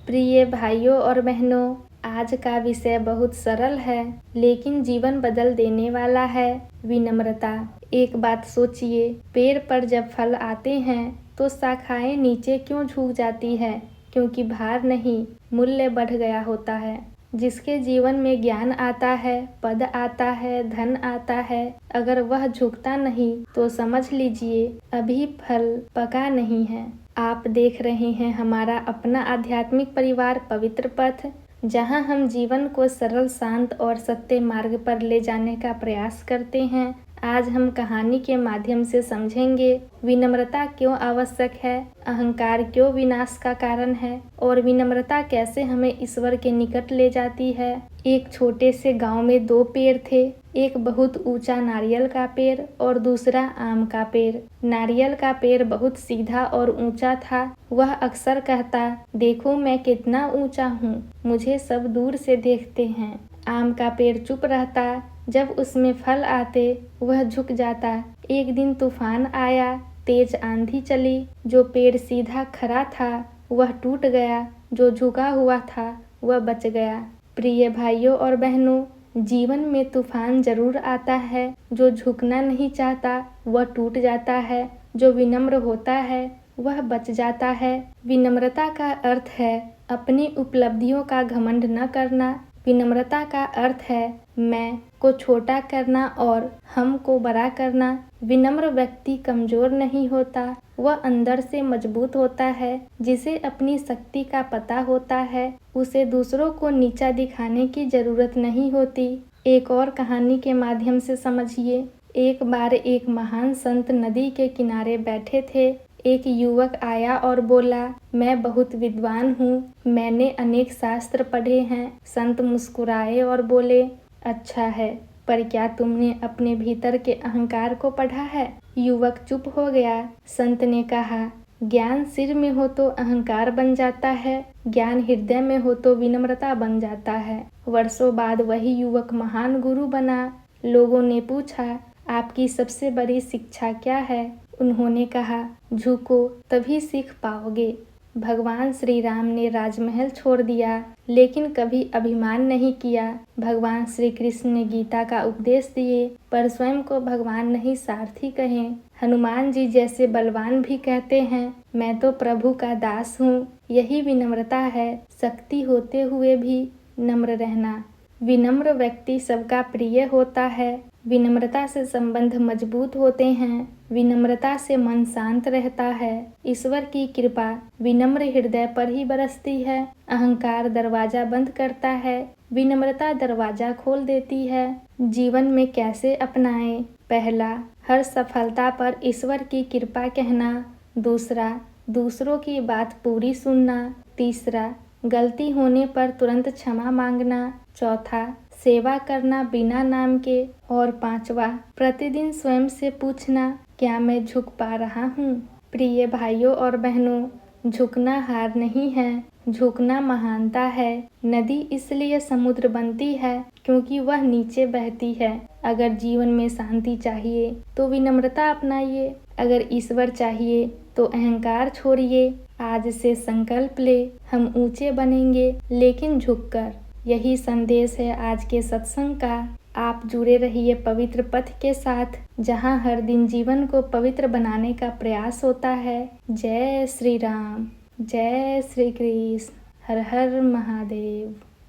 प्रिय भाइयों और बहनों, आज का विषय बहुत सरल है लेकिन जीवन बदल देने वाला है, विनम्रता। एक बात सोचिए, पेड़ पर जब फल आते हैं तो शाखाएं नीचे क्यों झुक जाती है? क्योंकि भार नहीं, मूल्य बढ़ गया होता है। जिसके जीवन में ज्ञान आता है, पद आता है, धन आता है, अगर वह झुकता नहीं तो समझ लीजिए अभी फल पका नहीं है। आप देख रहे हैं हमारा अपना आध्यात्मिक परिवार पवित्र पथ, जहां हम जीवन को सरल, शांत और सत्य मार्ग पर ले जाने का प्रयास करते हैं। आज हम कहानी के माध्यम से समझेंगे विनम्रता क्यों आवश्यक है, अहंकार क्यों विनाश का कारण है और विनम्रता कैसे हमें ईश्वर के निकट ले जाती है। एक छोटे से गांव में दो पेड़ थे, एक बहुत ऊंचा नारियल का पेड़ और दूसरा आम का पेड़। नारियल का पेड़ बहुत सीधा और ऊंचा था। वह अक्सर कहता, देखो मैं कितना ऊंचा हूँ, मुझे सब दूर से देखते हैं। आम का पेड़ चुप रहता, जब उसमें फल आते वह झुक जाता। एक दिन तूफान आया, तेज आंधी चली, जो पेड़ सीधा खड़ा था वह टूट गया, जो झुका हुआ था वह बच गया। प्रिय भाइयों और बहनों, जीवन में तूफान जरूर आता है, जो झुकना नहीं चाहता वह टूट जाता है, जो विनम्र होता है वह बच जाता है। विनम्रता का अर्थ है अपनी उपलब्धियों का घमंड न करना। विनम्रता का अर्थ है मैं को छोटा करना और हम को बड़ा करना। विनम्र व्यक्ति कमजोर नहीं होता, वह अंदर से मजबूत होता है। जिसे अपनी शक्ति का पता होता है, उसे दूसरों को नीचा दिखाने की जरूरत नहीं होती। एक और कहानी के माध्यम से समझिए। एक बार एक महान संत नदी के किनारे बैठे थे। एक युवक आया और बोला, मैं बहुत विद्वान हूँ, मैंने अनेक शास्त्र पढ़े हैं। संत मुस्कुराए और बोले, अच्छा है, पर क्या तुमने अपने भीतर के अहंकार को पढ़ा है? युवक चुप हो गया। संत ने कहा, ज्ञान सिर में हो तो अहंकार बन जाता है, ज्ञान हृदय में हो तो विनम्रता बन जाता है। वर्षों बाद वही युवक महान गुरु बना। लोगों ने पूछा, आपकी सबसे बड़ी शिक्षा क्या है? उन्होंने कहा, झुको तभी सीख पाओगे। भगवान श्री राम ने राजमहल छोड़ दिया लेकिन कभी अभिमान नहीं किया। भगवान श्री कृष्ण ने गीता का उपदेश दिए पर स्वयं को भगवान नहीं सारथी कहे। हनुमान जी जैसे बलवान भी कहते हैं, मैं तो प्रभु का दास हूँ। यही विनम्रता है, शक्ति होते हुए भी नम्र रहना। विनम्र व्यक्ति सबका प्रिय होता है। विनम्रता से संबंध मजबूत होते हैं। विनम्रता से मन शांत रहता है। ईश्वर की कृपा विनम्र हृदय पर ही बरसती है। अहंकार दरवाजा बंद करता है, विनम्रता दरवाजा खोल देती है। जीवन में कैसे अपनाएं? पहला, हर सफलता पर ईश्वर की कृपा कहना। दूसरा, दूसरों की बात पूरी सुनना। तीसरा, गलती होने पर तुरंत क्षमा मांगना। चौथा, सेवा करना बिना नाम के। और पांचवा, प्रतिदिन स्वयं से पूछना, क्या मैं झुक पा रहा हूँ? प्रिय भाइयों और बहनों, झुकना हार नहीं है, झुकना महानता है। नदी इसलिए समुद्र बनती है क्योंकि वह नीचे बहती है। अगर जीवन में शांति चाहिए तो विनम्रता अपनाइए, अगर ईश्वर चाहिए तो अहंकार छोड़िए। आज से संकल्प ले, हम ऊंचे बनेंगे लेकिन झुककर। यही संदेश है आज के सत्संग का। आप जुड़े रहिए पवित्र पथ के साथ, जहां हर दिन जीवन को पवित्र बनाने का प्रयास होता है। जय श्री राम, जय श्री कृष्ण, हर हर महादेव।